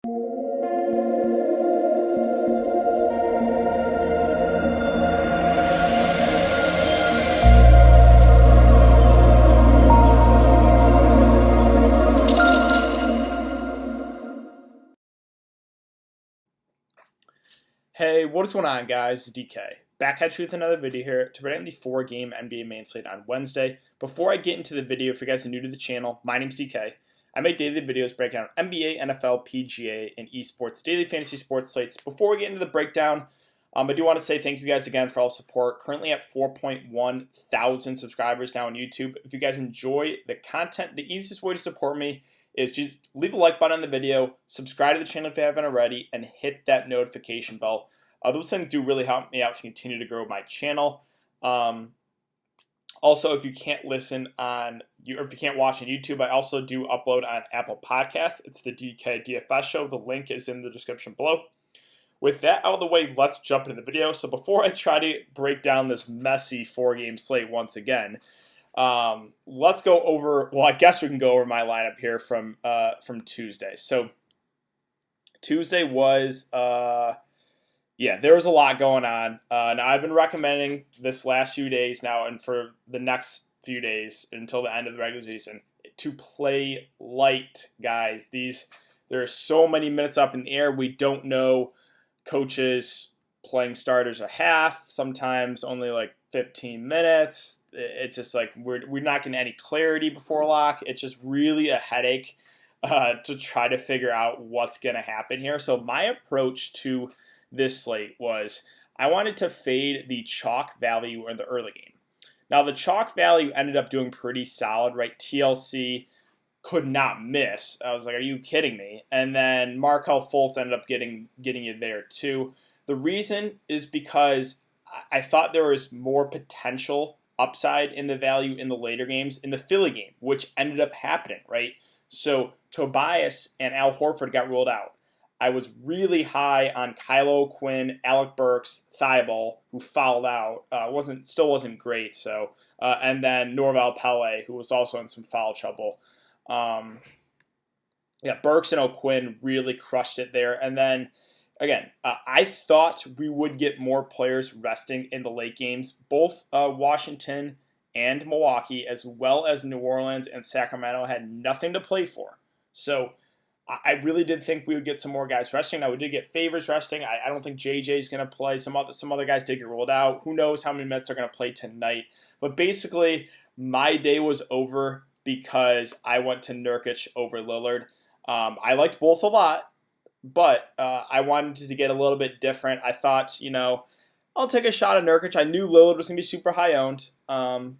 Hey, what is going on, guys? It's DK. Back at you with another video here to predict the 4-game NBA main slate on Wednesday. Before I get into the video, if you guys are new to the channel, my name's DK. I make daily videos breaking down NBA, NFL, PGA, and esports daily fantasy sports slates. Before we get into the breakdown, I do want to say thank you guys again for all the support. Currently at 4.1 thousand subscribers now on YouTube. If you guys enjoy the content, the easiest way to support me is just leave a like button on the video, subscribe to the channel if you haven't already, and hit that notification bell. Those things do really help me out to continue to grow my channel. Also, if you can't listen on, or if you can't watch on YouTube, I also do upload on Apple Podcasts. It's the DK DFS show. The link is in the description below. With that out of the way, let's jump into the video. So before I try to break down this messy 4-game slate once again, let's go over, well, I guess we can go over my lineup here from Tuesday. So Tuesday was, there was a lot going on. Now I've been recommending this last few days now and for the next few days until the end of the regular season to play light, guys. There are so many minutes up in the air. We don't know. Coaches playing starters a half, sometimes only like 15 minutes. It's just like we're not getting any clarity before lock. It's just really a headache to try to figure out what's going to happen here. So my approach to this slate was I wanted to fade the chalk value in the early game. Now the chalk value ended up doing pretty solid, right? TLC could not miss. I was like, are you kidding me? And then Markelle Fultz ended up getting you there too. The reason is because I thought there was more potential upside in the value in the later games in the Philly game, which ended up happening, right? So Tobias and Al Horford got ruled out. I was really high on Kylo Quinn, Alec Burks, Thibault, who fouled out. Still wasn't great. So and then Norval Pele, who was also in some foul trouble. Burks and O'Quinn really crushed it there. And then again, I thought we would get more players resting in the late games. Both Washington and Milwaukee, as well as New Orleans and Sacramento, had nothing to play for. So I really did think we would get some more guys resting. Now, we did get Favors resting. I don't think JJ is going to play. Some other guys did get ruled out. Who knows how many minutes they're going to play tonight. But basically, my day was over because I went to Nurkic over Lillard. I liked both a lot, but I wanted to get a little bit different. I thought, I'll take a shot at Nurkic. I knew Lillard was going to be super high owned. The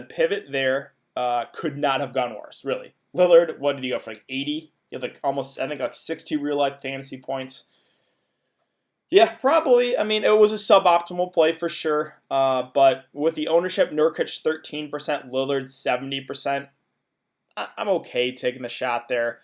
pivot there could not have gone worse, really. Lillard, what did he go for, like 80? He had like 60 real-life fantasy points. Yeah, probably. I mean, it was a suboptimal play for sure. But with the ownership, Nurkic 13%, Lillard 70%, I'm okay taking the shot there.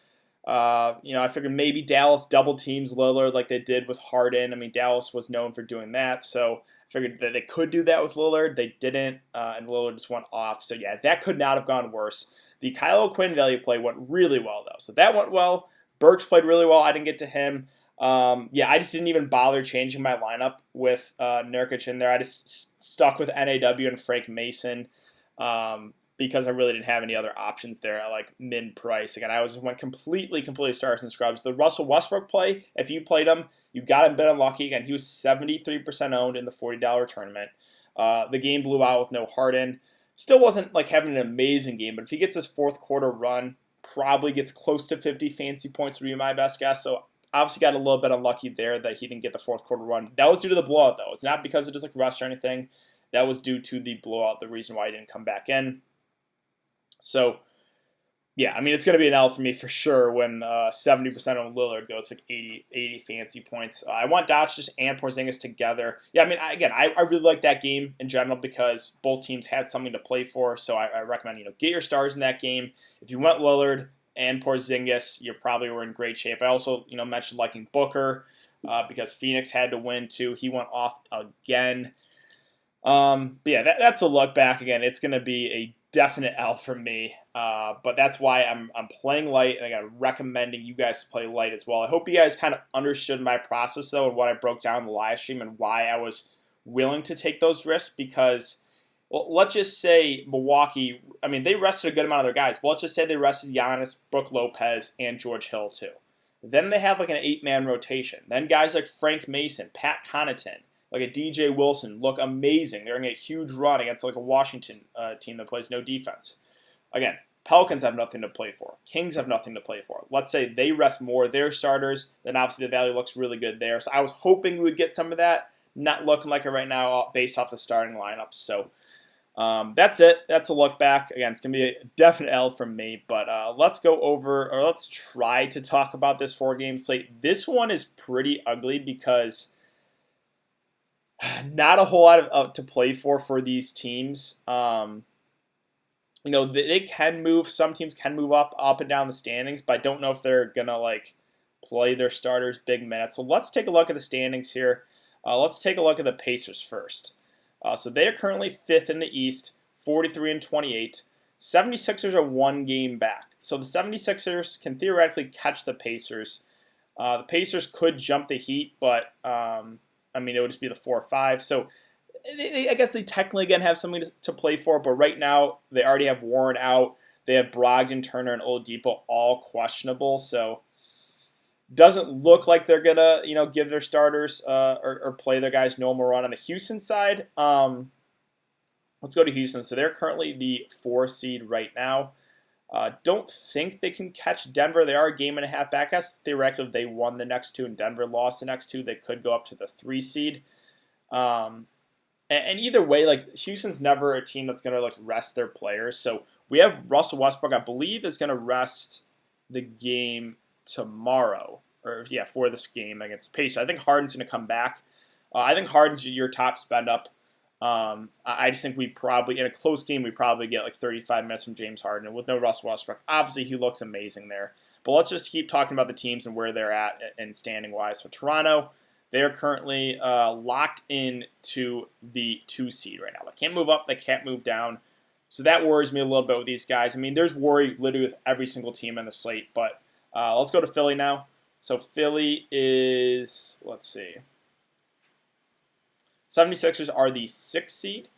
I figured maybe Dallas double teams Lillard like they did with Harden. I mean, Dallas was known for doing that, so I figured that they could do that with Lillard. They didn't, and Lillard just went off. So yeah, that could not have gone worse. The Kylo Quinn value play went really well, though. So that went well. Burks played really well. I didn't get to him. I just didn't even bother changing my lineup with Nurkic in there. I just stuck with NAW and Frank Mason because I really didn't have any other options there at like mid price. Again, I went completely stars and scrubs. The Russell Westbrook play, if you played him, you got him a bit unlucky. Again, he was 73% owned in the $40 tournament. The game blew out with no Harden. Still wasn't like having an amazing game, but if he gets his fourth quarter run, probably gets close to 50 fantasy points would be my best guess. So obviously got a little bit unlucky there that he didn't get the fourth quarter run. That was due to the blowout, though. It's not because of just like rust or anything. That was due to the blowout, the reason why he didn't come back in. So, yeah, I mean, it's going to be an L for me for sure when 70% on Lillard goes like 80 fancy points. I want Doncic and Porzingis together. Yeah, I mean, I really like that game in general because both teams had something to play for. So I recommend, get your stars in that game. If you went Lillard and Porzingis, you probably were in great shape. I also, mentioned liking Booker because Phoenix had to win too. He went off again. But yeah, that's a look back again. It's going to be a definite L from me. But that's why I'm playing light, and I'm recommending you guys to play light as well. I hope you guys kind of understood my process though, and what I broke down in the live stream, and why I was willing to take those risks. Because, well, let's just say Milwaukee, I mean, they rested a good amount of their guys. But let's just say they rested Giannis, Brook Lopez, and George Hill too. Then they have like an 8-man rotation. Then guys like Frank Mason, Pat Connaughton, like a DJ Wilson look amazing. They're going to get a huge run against like a Washington team that plays no defense. Again, Pelicans have nothing to play for. Kings have nothing to play for. Let's say they rest more of their starters, then obviously the value looks really good there. So I was hoping we would get some of that. Not looking like it right now based off the starting lineups. So that's it. That's a look back. Again, it's going to be a definite L from me. But let's go over, or let's try to talk about this 4-game slate. This one is pretty ugly because not a whole lot of to play for these teams. You know, they can move. Some teams can move up and down the standings, but I don't know if they're gonna like play their starters big minutes. So let's take a look at the standings here. Let's take a look at the Pacers first. So they are currently 5th in the East, 43-28. 76ers are 1 game back. So the 76ers can theoretically catch the Pacers. The Pacers could jump the Heat, but I mean, it would just be the 4 or 5. So I guess they technically, again, have something to play for, but right now they already have Warren out. They have Brogdon, Turner, and Oladipo all questionable, so doesn't look like they're going to, you know, give their starters or play their guys no more run. On the Houston side, let's go to Houston. So they're currently the 4 seed right now. Don't think they can catch Denver. They are a game and a half back. I guess theoretically, if they won the next 2 and Denver lost the next 2, they could go up to the 3 seed. And either way, like, Houston's never a team that's going to like rest their players. So we have Russell Westbrook, I believe, is going to rest the game tomorrow, or yeah, for this game against the Pacers. I think Harden's going to come back. I think Harden's your top spend up. I just think we probably, in a close game, we probably get like 35 minutes from James Harden. And with no Russell Westbrook, obviously he looks amazing there. But let's just keep talking about the teams and where they're at and standing wise. So Toronto, they are currently locked in to the 2 seed right now. They can't move up, they can't move down. So that worries me a little bit with these guys. I mean, there's worry literally with every single team in the slate. But let's go to Philly now. So Philly is, let's see, 76ers are the 6th seed.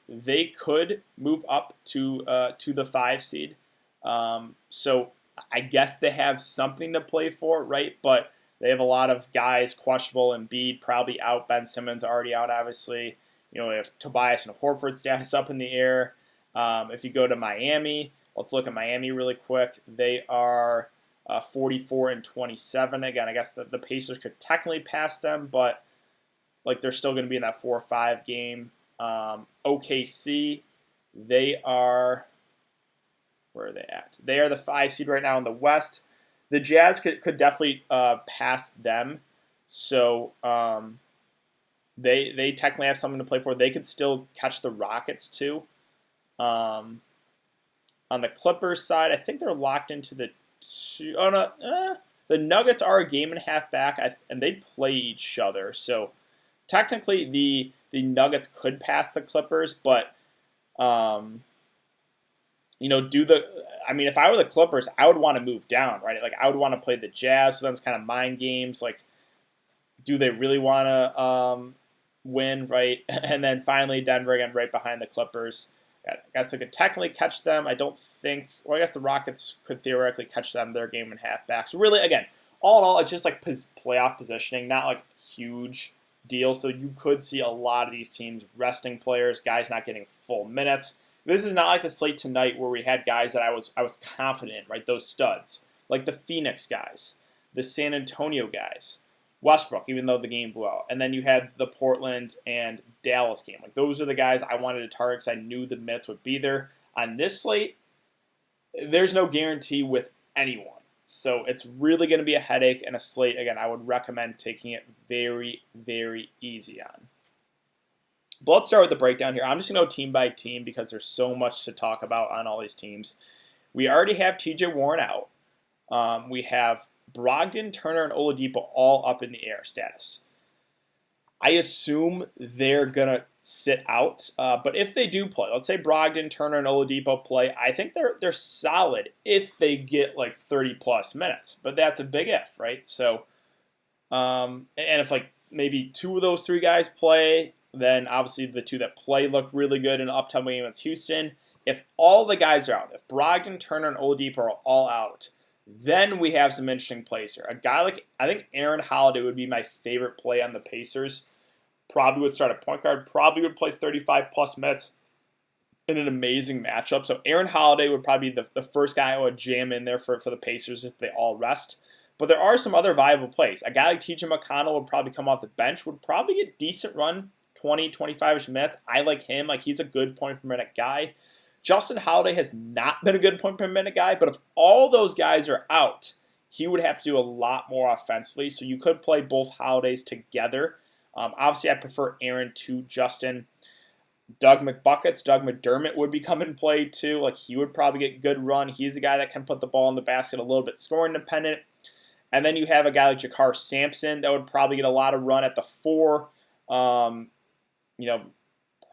They could move up to the 5 seed. So I guess they have something to play for, right? But they have a lot of guys questionable. Embiid probably out. Ben Simmons already out, obviously. You know, if Tobias and Horford status up in the air. If you go to Miami, let's look at Miami really quick. They are 44-27. Again, I guess the Pacers could technically pass them, but like they're still going to be in that 4 or 5 game. OKC, they are, where are they at? They are the 5 seed right now in the West. The Jazz could definitely pass them, so they technically have something to play for. They could still catch the Rockets too. On the Clippers side, I think they're locked into the 2. Oh no, the Nuggets are a game and a half back, and they play each other. So technically, the Nuggets could pass the Clippers, but you know, I mean, if I were the Clippers, I would want to move down, right? Like, I would want to play the Jazz, so then it's kind of mind games. Like, do they really want to win, right? And then finally, Denver again, right behind the Clippers. I guess they could technically catch them. I don't think, well, I guess the Rockets could theoretically catch them. They're a game and a half back. So really, again, all in all, it's just like playoff positioning, not like huge deal. So you could see a lot of these teams resting players, guys not getting full minutes. This is not like the slate tonight where we had guys that I was confident in, right? Those studs, like the Phoenix guys, the San Antonio guys, Westbrook, even though the game blew out. And then you had the Portland and Dallas game. Like, those are the guys I wanted to target because I knew the minutes would be there. On this slate, there's no guarantee with anyone. So it's really going to be a headache and a slate. Again, I would recommend taking it very, very easy on. But let's start with the breakdown here. I'm just going to go team by team because there's so much to talk about on all these teams. We already have TJ Warren out. We have Brogdon, Turner, and Oladipo all up in the air status. I assume they're going to sit out. But if they do play, let's say Brogdon, Turner, and Oladipo play, I think they're solid if they get like 30-plus minutes. But that's a big if, right? So, and if like maybe 2 of those 3 guys play, then obviously the 2 that play look really good in the upcoming game against Houston. If all the guys are out, if Brogdon, Turner, and Oladipo are all out, then we have some interesting plays here. A guy like, I think Aaron Holiday would be my favorite play on the Pacers. Probably would start at point guard, probably would play 35-plus minutes in an amazing matchup. So Aaron Holiday would probably be the first guy I would jam in there for the Pacers if they all rest. But there are some other viable plays. A guy like TJ McConnell would probably come off the bench, would probably get decent run, 20, 25-ish minutes. I like him. Like, he's a good point per minute guy. Justin Holiday has not been a good point per minute guy, but if all those guys are out, he would have to do a lot more offensively. So you could play both Holidays together. Obviously, I prefer Aaron to Justin. Doug McDermott would be coming in play too. Like, he would probably get good run. He's a guy that can put the ball in the basket, a little bit scoring dependent. And then you have a guy like JAKARR Sampson that would probably get a lot of run at the 4.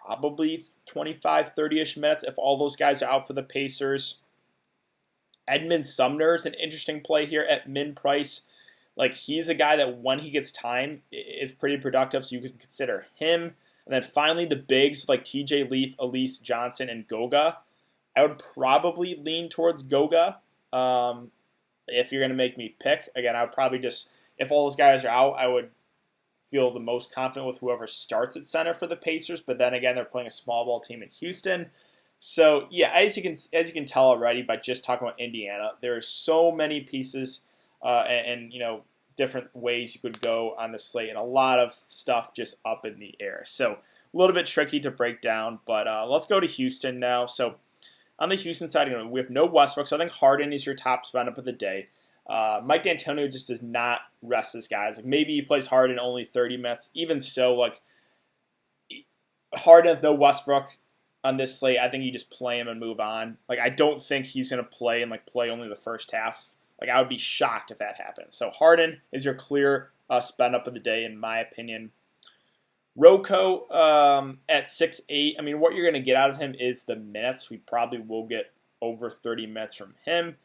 Probably 25, 30-ish minutes if all those guys are out for the Pacers. Edmund Sumner is an interesting play here at min price. Like, he's a guy that when he gets time is pretty productive, so you can consider him. And then finally the bigs like TJ Leaf, Elise Johnson, and Goga. I would probably lean towards Goga if you're going to make me pick. Again, I would probably just, if all those guys are out, I would feel the most confident with whoever starts at center for the Pacers. But then again, they're playing a small ball team in Houston. So yeah, as you can tell already by just talking about Indiana, there are so many pieces and different ways you could go on the slate, and a lot of stuff just up in the air. So a little bit tricky to break down, but let's go to Houston now. So on the Houston side, we have no Westbrook, so I think Harden is your top spend up of the day. Mike D'Antoni just does not rest his guys. Like, maybe he plays Harden only 30 minutes. Even so, like, Harden with no Westbrook on this slate, I think you just play him and move on. Like, I don't think he's going to play and play only the first half. Like, I would be shocked if that happens. So Harden is your clear spend up of the day, in my opinion. Rocco at 6'8". I mean, what you're going to get out of him is the minutes. We probably will get over 30 minutes from him.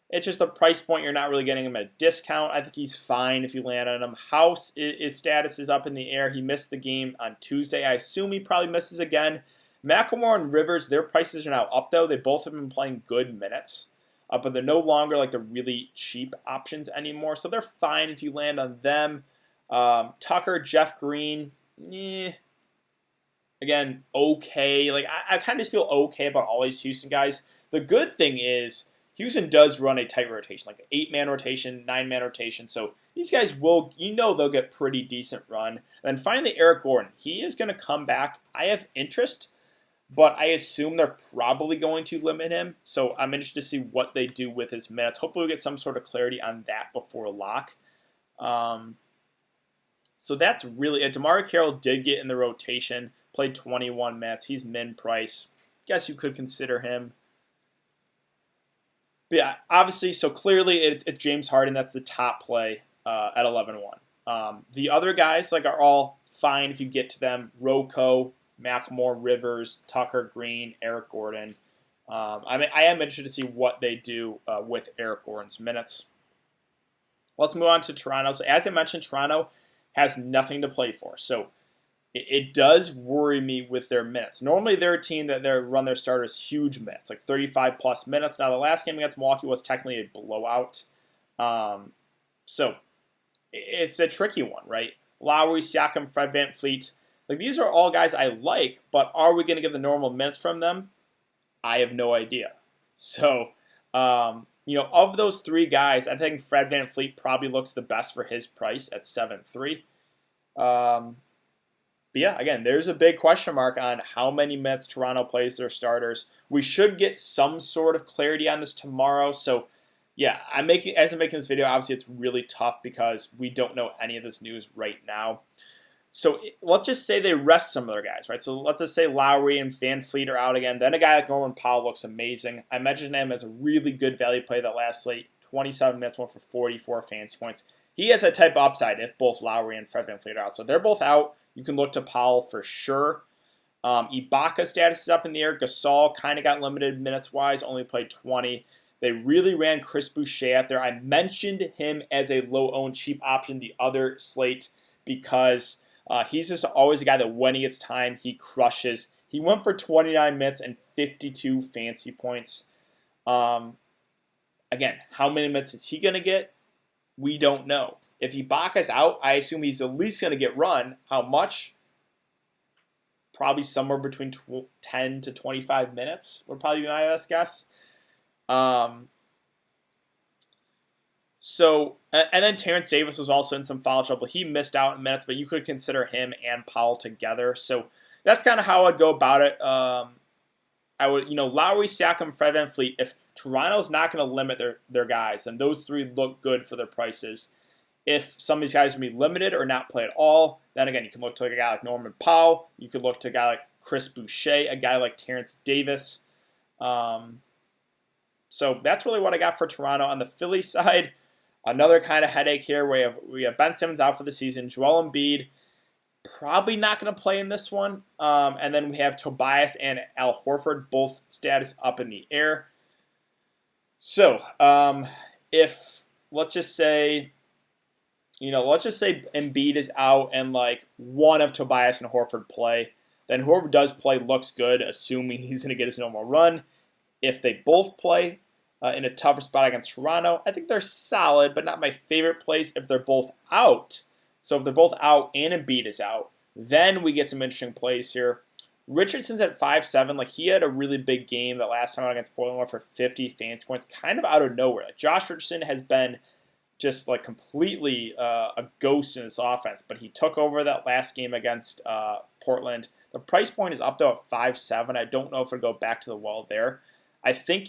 It's just the price point. You're not really getting him at a discount. I think he's fine if you land on him. House, his status is up in the air. He missed the game on Tuesday. I assume he probably misses again. McLemore and Rivers, their prices are now up, though. They both have been playing good minutes. But they're no longer like the really cheap options anymore. So they're fine if you land on them. Tucker, Jeff Green, again, okay. Like, I kind of just feel okay about all these Houston guys. The good thing is Houston does run a tight rotation, like an 8-man rotation, 9-man rotation. So these guys will, they'll get pretty decent run. And then finally, Eric Gordon. He is going to come back. I have interest, but I assume they're probably going to limit him. So I'm interested to see what they do with his minutes. Hopefully we get some sort of clarity on that before lock. So that's really it. DeMarre Carroll did get in the rotation, played 21 minutes. He's min price. Guess you could consider him. But yeah, obviously, so clearly it's James Harden. That's the top play at 11-1. The other guys are all fine if you get to them. Rocco, McLemore, Rivers, Tucker, Green, Eric Gordon. I am interested to see what they do with Eric Gordon's minutes. Let's move on to Toronto. So as I mentioned, Toronto has nothing to play for. So it does worry me with their minutes. Normally they're a team that they run their starters huge minutes, like 35-plus minutes. Now the last game against Milwaukee was technically a blowout. So it's a tricky one, right? Lowry, Siakam, Fred VanVleet. Like, these are all guys I like, but are we going to get the normal minutes from them? I have no idea. So, of those 3 guys, I think Fred VanVleet probably looks the best for his price at 7.3. But yeah, again, there's a big question mark on how many minutes Toronto plays their starters. We should get some sort of clarity on this tomorrow. So, yeah, as I'm making this video, obviously it's really tough because we don't know any of this news right now. So let's just say they rest some of their guys, right? So let's just say Lowry and VanVleet are out again. Then a guy like Norman Powell looks amazing. I mentioned him as a really good value play that last slate. 27 minutes, went for 44 fantasy points. He has that type of upside if both Lowry and Fred VanVleet are out. So they're both out. You can look to Powell for sure. Ibaka's status is up in the air. Gasol kind of got limited minutes-wise, only played 20. They really ran Chris Boucher out there. I mentioned him as a low-owned, cheap option the other slate because he's just always a guy that when he gets time, he crushes. He went for 29 minutes and 52 fantasy points. Again, how many minutes is he going to get? We don't know. If Ibaka's out, I assume he's at least going to get run. How much? Probably somewhere between 10 to 25 minutes would probably be my best guess. And then Terrence Davis was also in some foul trouble. He missed out in minutes, but you could consider him and Powell together. So that's kind of how I'd go about it. I would, Lowry, Siakam, Fred VanVleet. If Toronto's not going to limit their guys, then those three look good for their prices. If some of these guys are going to be limited or not play at all, then again, you can look to a guy like Norman Powell. You could look to a guy like Chris Boucher, a guy like Terrence Davis. So that's really what I got for Toronto. On the Philly side, another kind of headache here. We have Ben Simmons out for the season. Joel Embiid probably not going to play in this one. And then we have Tobias and Al Horford, both status up in the air. So if let's just say Embiid is out and like one of Tobias and Horford play, then whoever does play looks good, assuming he's going to get his normal run. If they both play in a tougher spot against Toronto, I think they're solid, but not my favorite place if they're both out. So if they're both out and Embiid is out, then we get some interesting plays here. Richardson's at 5'7". Like, he had a really big game that last time out against Portland, went for 50 fantasy points, kind of out of nowhere. Like, Josh Richardson has been just like completely a ghost in this offense, but he took over that last game against Portland. The price point is up though at 5'7". I don't know if it'll go back to the well there. I think,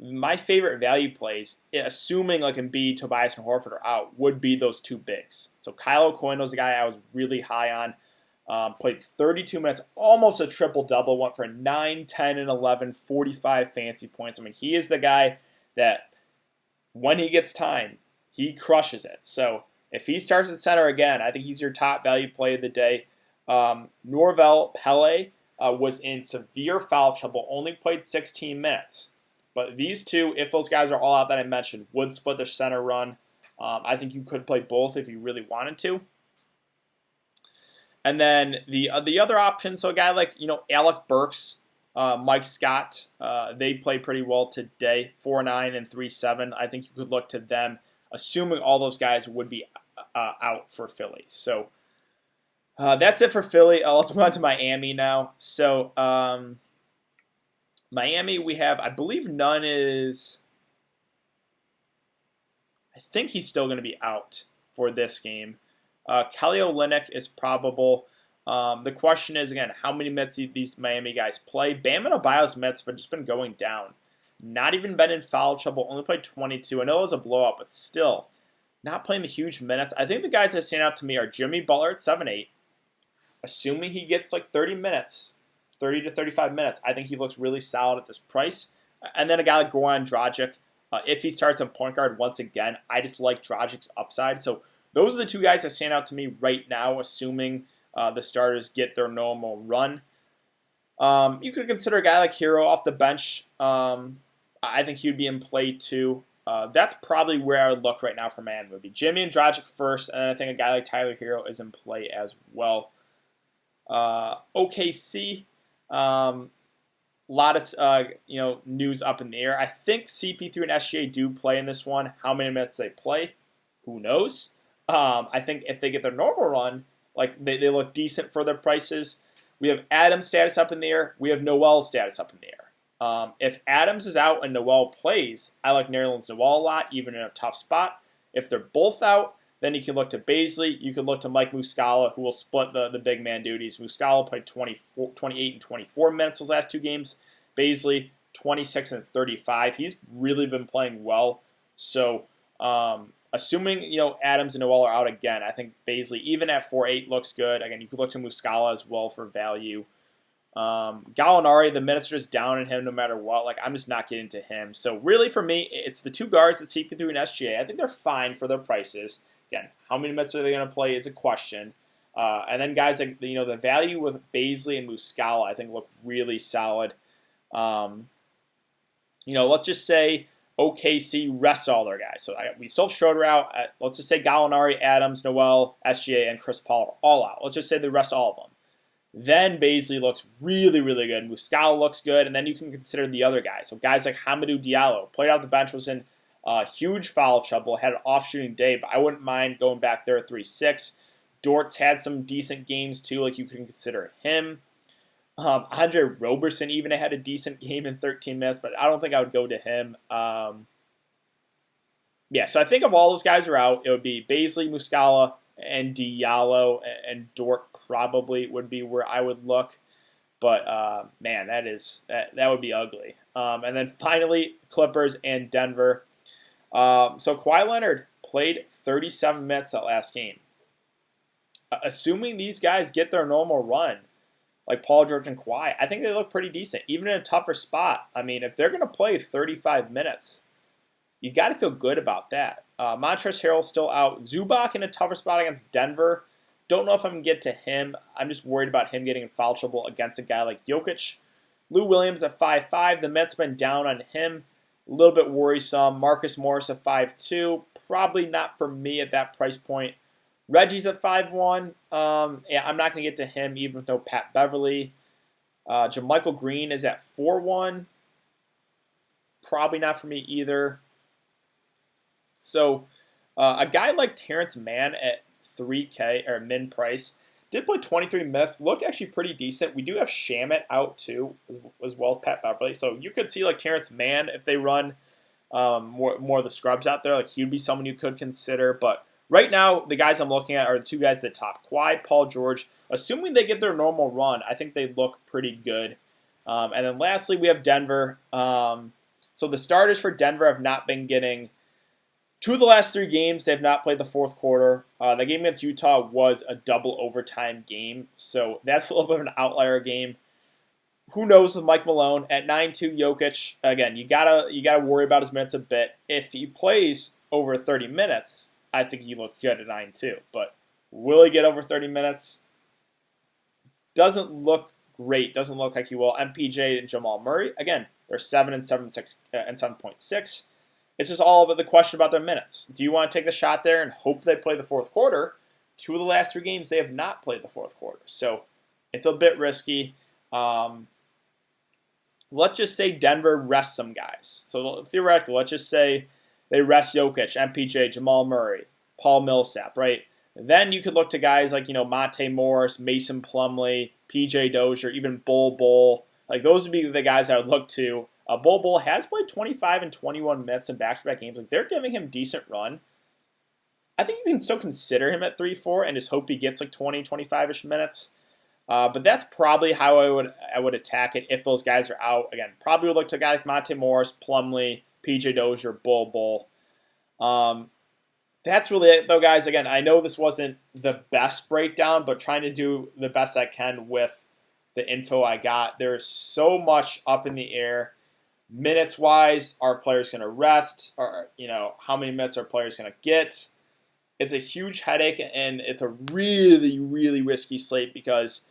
my favorite value plays, assuming like Embiid, Tobias, and Horford are out, would be those two bigs. So Kyle O'Quinn was the guy I was really high on. Played 32 minutes, almost a triple-double, went for 9, 10, and 11, 45 fantasy points. I mean, he is the guy that when he gets time, he crushes it. So if he starts at center again, I think he's your top value play of the day. Norvel Pele was in severe foul trouble, only played 16 minutes. But these two, if those guys are all out that I mentioned, would split their center run. I think you could play both if you really wanted to. And then the other options, so a guy like Alec Burks, Mike Scott, they play pretty well today, 4-9 and 3-7. I think you could look to them, assuming all those guys would be out for Philly. So that's it for Philly. Let's move on to Miami now. So Miami, we have, I believe Nunn is, I think he's still going to be out for this game. Kelly Olynyk is probable. The question is, again, how many minutes these Miami guys play? Bam Adebayo's minutes have just been going down. Not even been in foul trouble, only played 22. I know it was a blowout, but still, not playing the huge minutes. I think the guys that stand out to me are Jimmy Butler at 7-8. Assuming he gets like 30 minutes, 30 to 35 minutes, I think he looks really solid at this price. And then a guy like Goran Dragic, if he starts on point guard once again, I just like Dragic's upside. So those are the two guys that stand out to me right now, assuming the starters get their normal run. You could consider a guy like Hero off the bench. I think he would be in play too. That's probably where I would look right now for Miami. It would be Jimmy and Dragic first, and then I think a guy like Tyler Hero is in play as well. OKC, lot of news up in the air. I think CP3 and SGA do play in this one. How many minutes they play, who knows? I think if they get their normal run, like they look decent for their prices. We have Adams' status up in the air. We have Noel's status up in the air. If Adams is out and Noel plays, I like Nerlens Noel a lot, even in a tough spot. If they're both out, then you can look to Bazley. You can look to Mike Muscala, who will split the big man duties. Muscala played 28 and 24 minutes those last two games. Bazley, 26 and 35. He's really been playing well. So, assuming Adams and Noel are out again, I think Bazley, even at 4-8, looks good. Again, you could look to Muscala as well for value. Gallinari, the minutes are just down on him no matter what. Like, I'm just not getting to him. So, really, for me, it's the two guards, the CP3 and SGA. I think they're fine for their prices. Again, how many minutes are they going to play is a question. And then guys like, the value with Bazley and Muscala, I think look really solid. Let's just say OKC rest all their guys. So we still have Schroeder out. Let's just say Gallinari, Adams, Noel, SGA, and Chris Paul are all out. Let's just say they rest all of them. Then Bazley looks really, really good. Muscala looks good. And then you can consider the other guys. So guys like Hamidou Diallo, played off the bench, was in huge foul trouble, had an off-shooting day, but I wouldn't mind going back there at 3-6. Dort's had some decent games too, like you can consider him. Andre Roberson even had a decent game in 13 minutes, but I don't think I would go to him. So I think if all those guys are out, it would be Bazley, Muscala, and Diallo, and Dort probably would be where I would look. But, man, that would be ugly. And then finally, Clippers and Denver. So Kawhi Leonard played 37 minutes that last game. Assuming these guys get their normal run, like Paul George and Kawhi, I think they look pretty decent, even in a tougher spot. I mean, if they're going to play 35 minutes, you got to feel good about that. Montrezl Harrell still out. Zubac in a tougher spot against Denver. Don't know if I'm going to get to him. I'm just worried about him getting in foul trouble against a guy like Jokic. Lou Williams at 5'5". The Mets been down on him. A little bit worrisome. Marcus Morris at 5'2". Probably not for me at that price point. Reggie's at 5'1". I'm not going to get to him even with no Pat Beverly. JaMychal Green is at 4'1". Probably not for me either. So a guy like Terrence Mann at 3K or min price did play 23 minutes. Looked actually pretty decent. We do have Shamet out too, as well as Pat Beverly. So you could see like Terrence Mann if they run more of the scrubs out there. Like he'd be someone you could consider, but. Right now, the guys I'm looking at are the two guys at the top, Kawhi, Paul George. Assuming they get their normal run, I think they look pretty good. And then lastly, we have Denver. So the starters for Denver have not been getting two of the last three games. They have not played the fourth quarter. The game against Utah was a double overtime game, so that's a little bit of an outlier game. Who knows with Mike Malone at 9-2 Jokic? Again, you gotta worry about his minutes a bit. If he plays over 30 minutes, I think he looks good at 9-2. But will he get over 30 minutes? Doesn't look great. Doesn't look like he will. MPJ and Jamal Murray, again, they're 7 and 7.6 and 7.6. It's just all about the question about their minutes. Do you want to take the shot there and hope they play the fourth quarter? Two of the last three games, they have not played the fourth quarter. So it's a bit risky. Let's just say Denver rests some guys. So theoretically, let's just say they rest Jokic, MPJ, Jamal Murray, Paul Millsap, right? Then you could look to guys like, Monte Morris, Mason Plumlee, PJ Dozier, even Bol. Like, those would be the guys I would look to. Bol has played 25 and 21 minutes in back-to-back games. Like, they're giving him decent run. I think you can still consider him at 3-4 and just hope he gets like 20, 25-ish minutes. But that's probably how I would attack it if those guys are out. Again, probably would look to a guy like Monte Morris, Plumlee, PJ Dozier, Bol. That's really it, though, guys. Again, I know this wasn't the best breakdown, but trying to do the best I can with the info I got. There's so much up in the air. Minutes-wise, are players going to rest? Or, how many minutes are players going to get? It's a huge headache, and it's a really, really risky slate because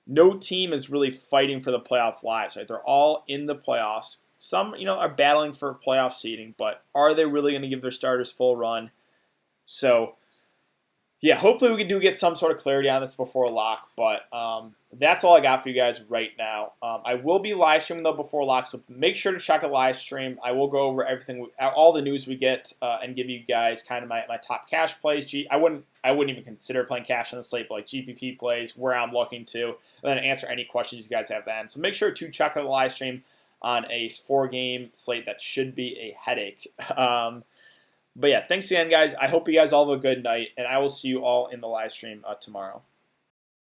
no team is really fighting for the playoff lives, right? They're all in the playoffs. Some, are battling for playoff seeding, but are they really going to give their starters full run? So, yeah, hopefully we can get some sort of clarity on this before lock, but that's all I got for you guys right now. I will be live streaming, though, before lock, so make sure to check a live stream. I will go over everything, all the news we get, and give you guys kind of my top cash plays. I wouldn't even consider playing cash on the slate, but like GPP plays, where I'm looking to, and then answer any questions you guys have then. So make sure to check out the live stream on a 4-game slate that should be a headache. But yeah, thanks again, guys. I hope you guys all have a good night, and I will see you all in the live stream tomorrow.